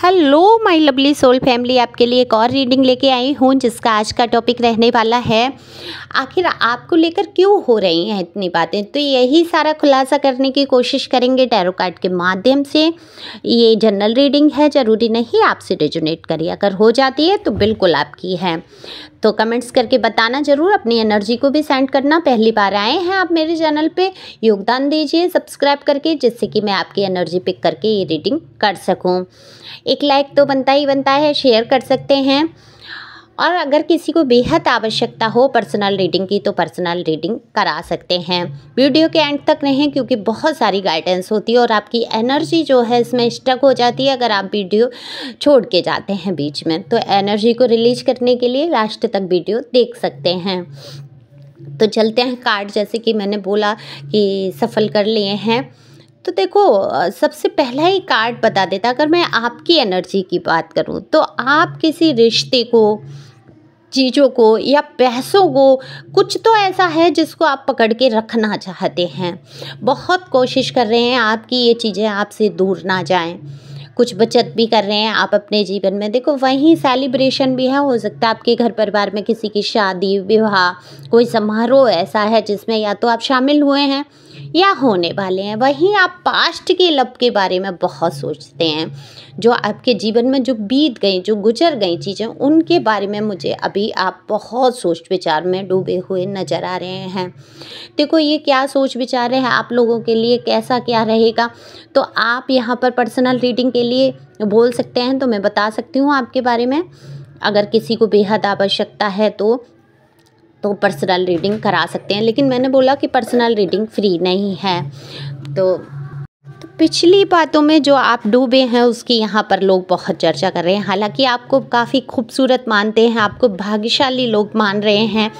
Hello my lovely soul family, आपके लिए एक और रीडिंग लेके आई हूँ जिसका आज का टॉपिक रहने वाला है आखिर आपको लेकर क्यों हो रही हैं इतनी बातें। तो यही सारा खुलासा करने की कोशिश करेंगे टैरो कार्ड के माध्यम से। ये जनरल रीडिंग है, ज़रूरी नहीं आपसे रेजोनेट करे, अगर हो जाती है तो बिल्कुल आपकी है। तो कमेंट्स करके बताना ज़रूर, अपनी एनर्जी को भी सेंड करना। पहली बार आए हैं आप मेरे चैनल पे, योगदान दीजिए सब्सक्राइब करके, जिससे कि मैं आपकी एनर्जी पिक करके ये रीडिंग कर सकूं। एक लाइक तो बनता ही बनता है, शेयर कर सकते हैं। और अगर किसी को बेहद आवश्यकता हो पर्सनल रीडिंग की तो पर्सनल रीडिंग करा सकते हैं। वीडियो के एंड तक रहें क्योंकि बहुत सारी गाइडेंस होती है और आपकी एनर्जी जो है इसमें स्टक हो जाती है अगर आप वीडियो छोड़ के जाते हैं बीच में। तो एनर्जी को रिलीज करने के लिए लास्ट तक वीडियो देख सकते हैं। तो चलते हैं कार्ड, जैसे कि मैंने बोला कि सफल कर लिए हैं। तो देखो, सबसे पहला ही कार्ड बता देता, अगर मैं आपकी एनर्जी की बात करूं तो आप किसी रिश्ते को, चीज़ों को या पैसों को, कुछ तो ऐसा है जिसको आप पकड़ के रखना चाहते हैं। बहुत कोशिश कर रहे हैं आपकी ये चीज़ें आपसे दूर ना जाएं। कुछ बचत भी कर रहे हैं आप अपने जीवन में। देखो, वहीं सेलिब्रेशन भी है, हो सकता है आपके घर परिवार में किसी की शादी, विवाह, कोई समारोह ऐसा है जिसमें या तो आप शामिल हुए हैं या होने वाले हैं। वहीं आप पास्ट के लव के बारे में बहुत सोचते हैं, जो आपके जीवन में जो बीत गई, जो गुजर गई चीज़ें, उनके बारे में मुझे अभी आप बहुत सोच विचार में डूबे हुए नज़र आ रहे हैं। देखो, ये क्या सोच विचार है आप लोगों के लिए, कैसा क्या रहेगा, तो आप यहाँ पर पर्सनल रीडिंग के लिए बोल सकते हैं तो मैं बता सकती हूँ आपके बारे में। अगर किसी को बेहद आवश्यकता है तो पर्सनल रीडिंग करा सकते हैं, लेकिन मैंने बोला कि पर्सनल रीडिंग फ्री नहीं है। तो पिछली बातों में जो आप डूबे हैं उसकी यहाँ पर लोग बहुत चर्चा कर रहे हैं। हालांकि आपको काफ़ी खूबसूरत मानते हैं, आपको भाग्यशाली लोग मान रहे हैं,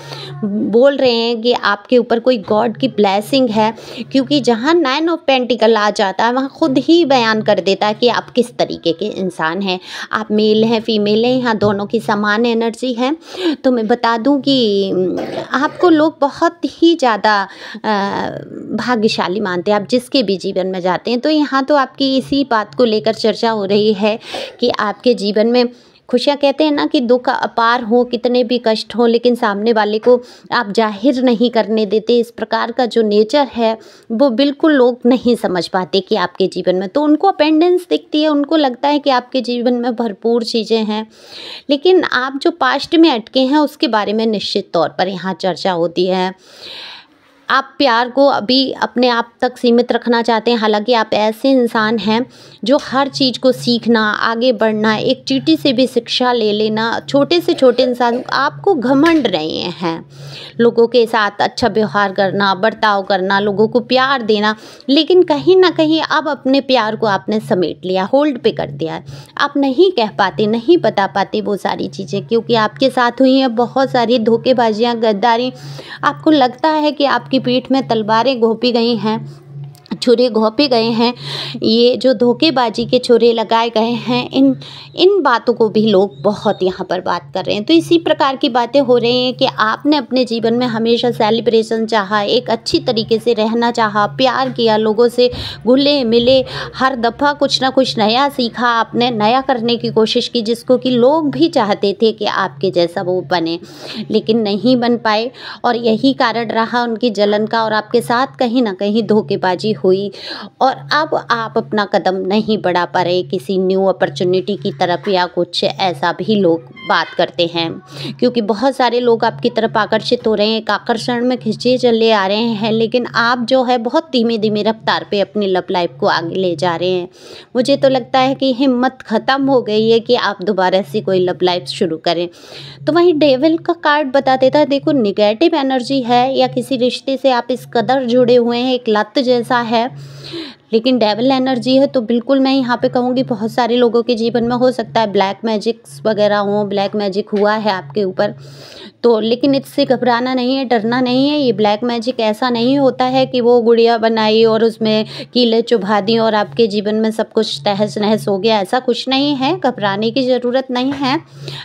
बोल रहे हैं कि आपके ऊपर कोई गॉड की ब्लेसिंग है, क्योंकि जहाँ 9 ऑफ पेंटिकल आ जाता है वहाँ खुद ही बयान कर देता है कि आप किस तरीके के इंसान हैं। आप मेल हैं, फीमेल हैं, यहाँ दोनों की समान एनर्जी है। तो मैं बता दूँ कि आपको लोग बहुत ही ज़्यादा भाग्यशाली मानते हैं, आप जिसके भी जीवन में जाते हैं। तो यहाँ तो आपकी इसी बात को लेकर चर्चा हो रही है कि आपके जीवन में खुशियाँ, कहते हैं ना कि दुख अपार हो, कितने भी कष्ट हो, लेकिन सामने वाले को आप जाहिर नहीं करने देते। इस प्रकार का जो नेचर है वो बिल्कुल लोग नहीं समझ पाते कि आपके जीवन में, तो उनको अपेंडेंस दिखती है, उनको लगता है कि आपके जीवन में भरपूर चीज़ें हैं, लेकिन आप जो पास्ट में अटके हैं उसके बारे में निश्चित तौर पर यहाँ चर्चा होती है। आप प्यार को अभी अपने आप तक सीमित रखना चाहते हैं। हालांकि आप ऐसे इंसान हैं जो हर चीज़ को सीखना, आगे बढ़ना, एक चींटी से भी शिक्षा ले लेना, छोटे से छोटे इंसान, आपको घमंड रहे हैं लोगों के साथ अच्छा व्यवहार करना, बर्ताव करना, लोगों को प्यार देना, लेकिन कहीं ना कहीं अब अपने प्यार को आपने समेट लिया, होल्ड पे कर दिया है। आप नहीं कह पाते, नहीं बता पाते वो सारी चीज़ें, क्योंकि आपके साथ हुई हैं बहुत सारी धोखेबाजियाँ, गद्दारी। आपको लगता है कि आपकी पीठ में तलवारें घोंपी गई हैं, छुरे घोंपे गए हैं, ये जो धोखेबाजी के छुरे लगाए गए हैं, इन बातों को भी लोग बहुत यहाँ पर बात कर रहे हैं। तो इसी प्रकार की बातें हो रही हैं कि आपने अपने जीवन में हमेशा सेलिब्रेशन चाहा, एक अच्छी तरीके से रहना चाहा, प्यार किया, लोगों से घुले मिले, हर दफ़ा कुछ ना कुछ नया सीखा, आपने नया करने की कोशिश की, जिसको कि लोग भी चाहते थे कि आपके जैसा वो बने, लेकिन नहीं बन पाए। और यही कारण रहा उनकी जलन का, और आपके साथ कहीं ना कहीं धोखेबाजी हुई, और अब आप अपना कदम नहीं बढ़ा पा रहे किसी न्यू अपॉर्चुनिटी की तरफ, या कुछ ऐसा भी लोग बात करते हैं, क्योंकि बहुत सारे लोग आपकी तरफ आकर्षित हो रहे हैं, एक आकर्षण में खिंचे चले आ रहे हैं, लेकिन आप जो है बहुत धीमे धीमे रफ्तार पे अपनी लव लाइफ को आगे ले जा रहे हैं। मुझे तो लगता है कि हिम्मत ख़त्म हो गई है कि आप दोबारा से कोई लव लाइफ शुरू करें। तो वहीं डेविल का कार्ड बता देता है, देखो निगेटिव एनर्जी है या किसी रिश्ते से आप इस कदर जुड़े हुए हैं, एक लत जैसा है, लेकिन डेविल एनर्जी है। तो बिल्कुल मैं यहाँ पे कहूँगी बहुत सारे लोगों के जीवन में हो सकता है ब्लैक मैजिक्स वगैरह हो, ब्लैक मैजिक हुआ है आपके ऊपर, तो लेकिन इससे घबराना नहीं है, डरना नहीं है। ये ब्लैक मैजिक ऐसा नहीं होता है कि वो गुड़िया बनाई और उसमें कीले चुभा दी और आपके जीवन में सब कुछ तहस नहस हो गया, ऐसा कुछ नहीं है, घबराने की ज़रूरत नहीं है।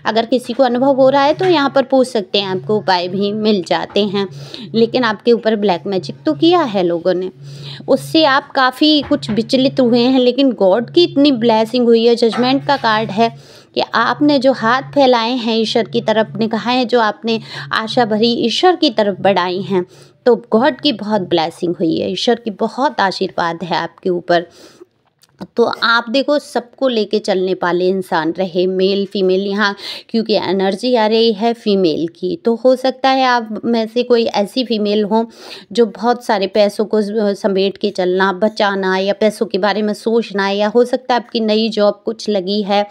अगर किसी को अनुभव हो रहा है तो यहाँ पर पूछ सकते हैं, आपको उपाय भी मिल जाते हैं, लेकिन आपके ऊपर ब्लैक मैजिक तो किया है लोगों ने, उससे आप काफ़ी भी कुछ विचलित हुए हैं, लेकिन गॉड की इतनी ब्लेसिंग हुई है, जजमेंट का कार्ड है कि आपने जो हाथ फैलाए हैं ईश्वर की तरफ, निगाहें जो आपने आशा भरी ईश्वर की तरफ बढ़ाई हैं, तो गॉड की बहुत ब्लेसिंग हुई है, ईश्वर की बहुत आशीर्वाद है आपके ऊपर। तो आप देखो सबको लेके चलने वाले इंसान रहे, मेल फीमेल यहाँ, क्योंकि एनर्जी आ रही है फीमेल की, तो हो सकता है आप में से कोई ऐसी फीमेल हो जो बहुत सारे पैसों को समेट के चलना, बचाना, या पैसों के बारे में सोचना, या हो सकता है आपकी नई जॉब कुछ लगी है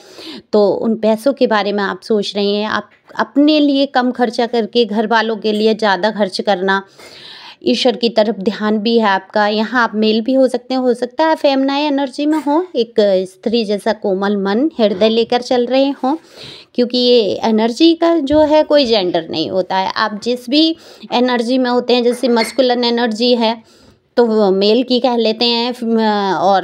तो उन पैसों के बारे में आप सोच रही हैं, आप अपने लिए कम खर्चा करके घर वालों के लिए ज़्यादा खर्च करना, ईश्वर की तरफ ध्यान भी है आपका। यहाँ आप मेल भी हो सकता है फेमनाई एनर्जी में हो, एक स्त्री जैसा कोमल मन, हृदय लेकर चल रहे हों, क्योंकि ये एनर्जी का जो है कोई जेंडर नहीं होता है। आप जिस भी एनर्जी में होते हैं, जैसे मस्कुलिन एनर्जी है तो वो मेल की कह लेते हैं, और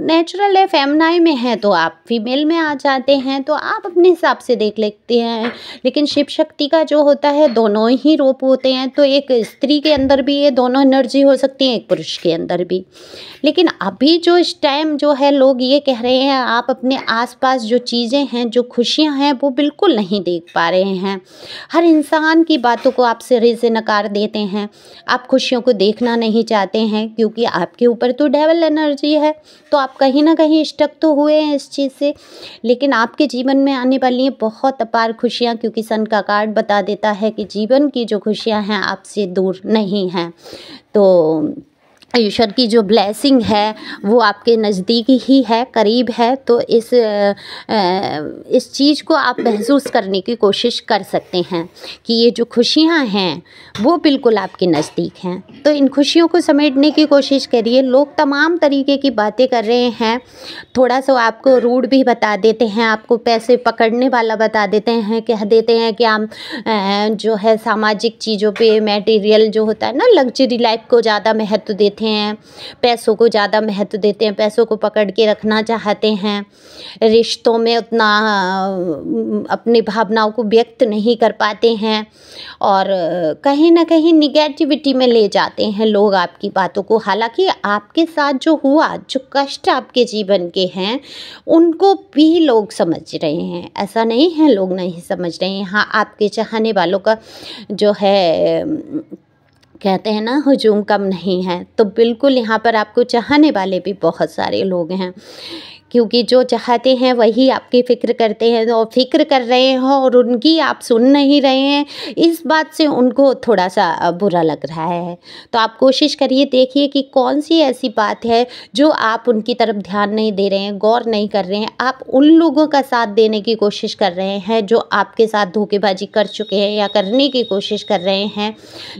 नेचुरल है फेमनाई में है तो आप फीमेल में आ जाते हैं, तो आप अपने हिसाब से देख लेते हैं। लेकिन शिव शक्ति का जो होता है दोनों ही रूप होते हैं, तो एक स्त्री के अंदर भी ये दोनों एनर्जी हो सकती है, एक पुरुष के अंदर भी। लेकिन अभी जो इस टाइम जो है लोग ये कह रहे हैं आप अपने आसपास जो चीज़ें हैं, जो खुशियां हैं, वो बिल्कुल नहीं देख पा रहे हैं। हर इंसान की बातों को आप सिरे से नकार देते हैं, आप खुशियों को देखना नहीं चाहते हैं, क्योंकि आपके ऊपर तो डेविल एनर्जी है, तो आप कहीं ना कहीं स्टक तो हुए हैं इस चीज़ से। लेकिन आपके जीवन में आने वाली हैं बहुत अपार खुशियाँ, क्योंकि सन का कार्ड बता देता है कि जीवन की जो खुशियाँ हैं आपसे दूर नहीं हैं। तो ईश्वर की जो ब्लेसिंग है वो आपके नज़दीक ही है, करीब है, तो इस चीज़ को आप महसूस करने की कोशिश कर सकते हैं कि ये जो खुशियाँ हैं वो बिल्कुल आपके नज़दीक हैं। तो इन खुशियों को समेटने की कोशिश करिए। लोग तमाम तरीके की बातें कर रहे हैं, थोड़ा सा आपको रूड भी बता देते हैं, आपको पैसे पकड़ने वाला बता देते हैं, कह देते हैं कि आप जो है सामाजिक चीज़ों पे, मटेरियल जो होता है ना, लग्जरी लाइफ को ज़्यादा महत्व देते हैं, पैसों को ज़्यादा महत्व देते हैं, पैसों को पकड़ के रखना चाहते हैं, रिश्तों में उतना अपनी भावनाओं को व्यक्त नहीं कर पाते हैं, और कहीं ना कहीं निगेटिविटी में ले जाते हैं लोग आपकी बातों को। हालांकि आपके साथ जो हुआ, जो कष्ट आपके जीवन के हैं, उनको भी लोग समझ रहे हैं, ऐसा नहीं है लोग नहीं समझ रहे हैं। हाँ, आपके चाहने वालों का जो है, कहते हैं ना, हुजूम कम नहीं है, तो बिल्कुल यहाँ पर आपको चाहने वाले भी बहुत सारे लोग हैं, क्योंकि जो चाहते हैं वही आपकी फ़िक्र करते हैं, और फ़िक्र कर रहे हैं और उनकी आप सुन नहीं रहे हैं, इस बात से उनको थोड़ा सा बुरा लग रहा है। तो आप कोशिश करिए, देखिए कि कौन सी ऐसी बात है जो आप उनकी तरफ ध्यान नहीं दे रहे हैं, गौर नहीं कर रहे हैं, आप उन लोगों का साथ देने की कोशिश कर रहे हैं जो आपके साथ धोखेबाजी कर चुके हैं या करने की कोशिश कर रहे हैं।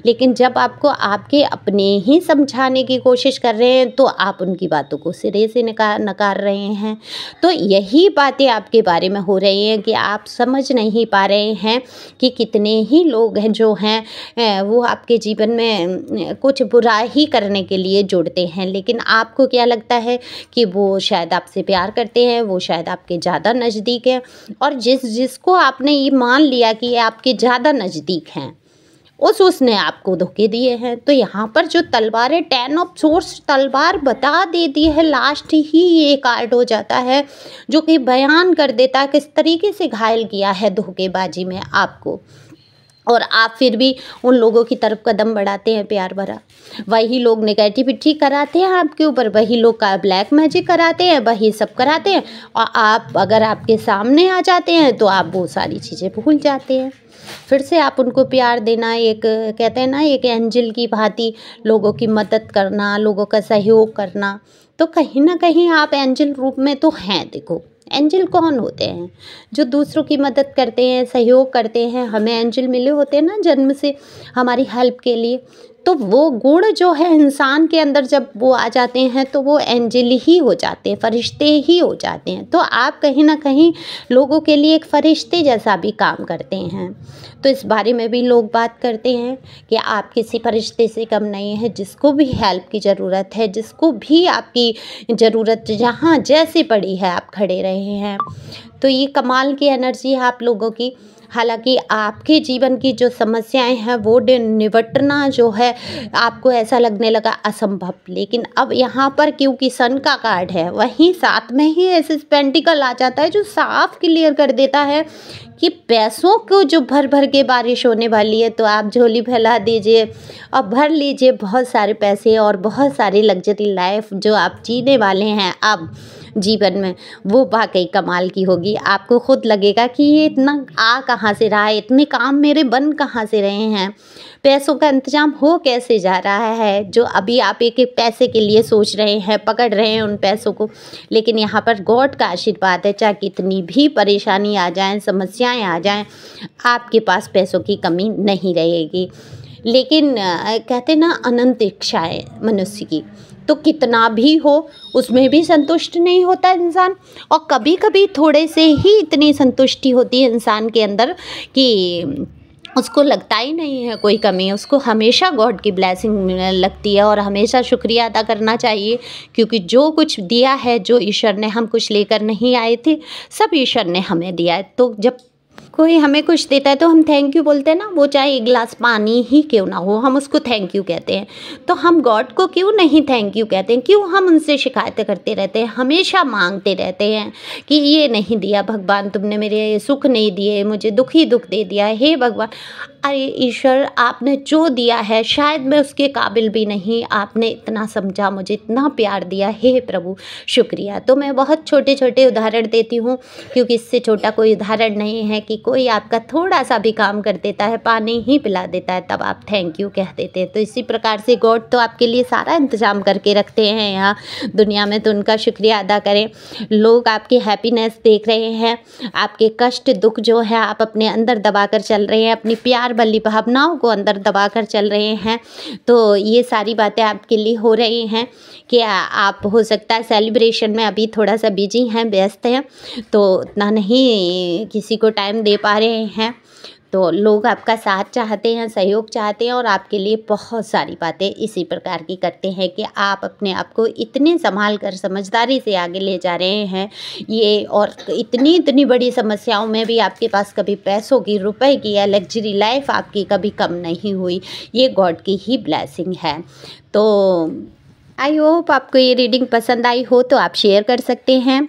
लेकिन जब आपको आपके अपने ही समझाने की कोशिश कर रहे हैं तो आप उनकी बातों को सिरे से नकार रहे हैं। तो यही बातें आपके बारे में हो रही हैं कि आप समझ नहीं पा रहे हैं कि कितने ही लोग हैं जो हैं वो आपके जीवन में कुछ बुरा ही करने के लिए जुड़ते हैं। लेकिन आपको क्या लगता है कि वो शायद आपसे प्यार करते हैं, वो शायद आपके ज़्यादा नज़दीक हैं, और जिसको आपने ये मान लिया कि ये आपके ज़्यादा नज़दीक हैं, उसने आपको धोखे दिए हैं। तो यहाँ पर जो तलवार है, 10 ऑफ सोर्स तलवार बता देती है, लास्ट ही ये कार्ड हो जाता है जो कि बयान कर देता है किस तरीके से घायल किया है धोखेबाजी में आपको, और आप फिर भी उन लोगों की तरफ कदम बढ़ाते हैं प्यार भरा। वही लोग नेगेटिविटी कराते हैं आपके ऊपर, वही लोग का ब्लैक मैजिक कराते हैं, वही सब कराते हैं, और आप अगर आपके सामने आ जाते हैं तो आप वो सारी चीज़ें भूल जाते हैं। फिर से आप उनको प्यार देना, एक कहते हैं ना, एक एंजल की भांति लोगों की मदद करना, लोगों का सहयोग करना। तो कहीं ना कहीं आप एंजल रूप में तो हैं। देखो, एंजल कौन होते हैं? जो दूसरों की मदद करते हैं, सहयोग करते हैं। हमें एंजल मिले होते हैं ना जन्म से हमारी हेल्प के लिए, तो वो गुण जो है इंसान के अंदर जब वो आ जाते हैं तो वो एंजल ही हो जाते हैं, फरिश्ते ही हो जाते हैं। तो आप कहीं ना कहीं लोगों के लिए एक फरिश्ते जैसा भी काम करते हैं। तो इस बारे में भी लोग बात करते हैं कि आप किसी फरिश्ते से कम नहीं है। जिसको भी हेल्प की ज़रूरत है, जिसको भी आपकी ज़रूरत जहाँ जैसे पड़ी है, आप खड़े रहे हैं। तो ये कमाल की एनर्जी है आप लोगों की। हालांकि आपके जीवन की जो समस्याएं हैं वो निपटना जो है आपको ऐसा लगने लगा असंभव, लेकिन अब यहाँ पर क्योंकि सन का कार्ड है वहीं साथ में ही एसेस पेंटिकल आ जाता है जो साफ क्लियर कर देता है कि पैसों को जो भर भर के बारिश होने वाली है। तो आप झोली फैला दीजिए और भर लीजिए बहुत सारे पैसे और बहुत सारी लग्जरी लाइफ जो आप जीने वाले हैं अब जीवन में, वो वाकई कमाल की होगी। आपको खुद लगेगा कि ये इतना आ कहाँ से रहा है, इतने काम मेरे बन कहाँ से रहे हैं, पैसों का इंतजाम हो कैसे जा रहा है, जो अभी आप एक एक पैसे के लिए सोच रहे हैं, पकड़ रहे हैं उन पैसों को। लेकिन यहाँ पर गॉड का आशीर्वाद है, चाहे कितनी भी परेशानी आ जाए, समस्याएं आ जाएं, आपके पास पैसों की कमी नहीं रहेगी। लेकिन कहते ना अनंत इच्छाएं मनुष्य की, तो कितना भी हो उसमें भी संतुष्ट नहीं होता इंसान। और कभी कभी थोड़े से ही इतनी संतुष्टि होती है इंसान के अंदर कि उसको लगता ही नहीं है कोई कमी, उसको हमेशा गॉड की ब्लेसिंग लगती है और हमेशा शुक्रिया अदा करना चाहिए, क्योंकि जो कुछ दिया है, जो ईश्वर ने, हम कुछ लेकर नहीं आए थे, सब ईश्वर ने हमें दिया है। तो जब कोई हमें कुछ देता है तो हम थैंक यू बोलते हैं ना, वो चाहे एक गिलास पानी ही क्यों ना हो, हम उसको थैंक यू कहते हैं। तो हम गॉड को क्यों नहीं थैंक यू कहते हैं? क्यों हम उनसे शिकायतें करते रहते हैं, हमेशा मांगते रहते हैं कि ये नहीं दिया भगवान, तुमने मेरे सुख नहीं दिए, मुझे दुख ही दुख दे दिया, हे भगवान। अरे ईश्वर, आपने जो दिया है शायद मैं उसके काबिल भी नहीं, आपने इतना समझा, मुझे इतना प्यार दिया, हे प्रभु शुक्रिया। तो मैं बहुत छोटे छोटे उदाहरण देती हूँ, क्योंकि इससे छोटा कोई उदाहरण नहीं है कि कोई आपका थोड़ा सा भी काम कर देता है, पानी ही पिला देता है, तब आप थैंक यू कह देते हैं। तो इसी प्रकार से गॉड तो आपके लिए सारा इंतजाम करके रखते हैं यहाँ दुनिया में, तो उनका शुक्रिया अदा करें। लोग आपकी हैप्पीनेस देख रहे हैं, आपके कष्ट दुख जो है आप अपने अंदर दबा कर चल रहे हैं, अपनी प्यार भली भावनाओं को अंदर दबा कर चल रहे हैं। तो ये सारी बातें आपके लिए हो रही हैं कि आप हो सकता है सेलिब्रेशन में अभी थोड़ा सा बिजी हैं, व्यस्त हैं, तो उतना नहीं किसी को टाइम दे पा रहे हैं। तो लोग आपका साथ चाहते हैं, सहयोग चाहते हैं, और आपके लिए बहुत सारी बातें इसी प्रकार की करते हैं कि आप अपने आप को इतने संभाल कर समझदारी से आगे ले जा रहे हैं ये, और इतनी बड़ी समस्याओं में भी आपके पास कभी पैसों की, रुपए की या लग्जरी लाइफ आपकी कभी कम नहीं हुई। ये गॉड की ही ब्लेसिंग है। तो आई होप आपको ये रीडिंग पसंद आई हो, तो आप शेयर कर सकते हैं,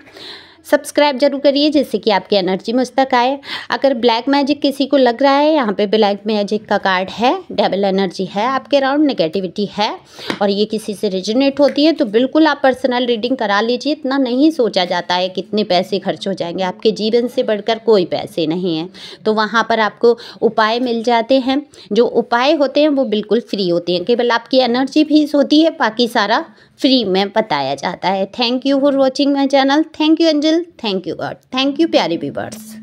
सब्सक्राइब जरूर करिए जिससे कि आपकी एनर्जी मुझ तक आए। अगर ब्लैक मैजिक किसी को लग रहा है, यहाँ पे ब्लैक मैजिक का कार्ड है, डेबल एनर्जी है आपके अराउंड, नेगेटिविटी है, और ये किसी से रिजोनेट होती है, तो बिल्कुल आप पर्सनल रीडिंग करा लीजिए। इतना नहीं सोचा जाता है कितने पैसे खर्च हो जाएंगे, आपके जीवन से बढ़कर कोई पैसे नहीं है। तो वहाँ पर आपको उपाय मिल जाते हैं, जो उपाय होते हैं वो बिल्कुल फ्री होते हैं, केवल आपकी एनर्जी फीस होती है, बाकी सारा फ्री में बताया जाता है। Thank you for watching my channel. Thank you angel, thank you God, thank you प्यारे व्यूअर्स।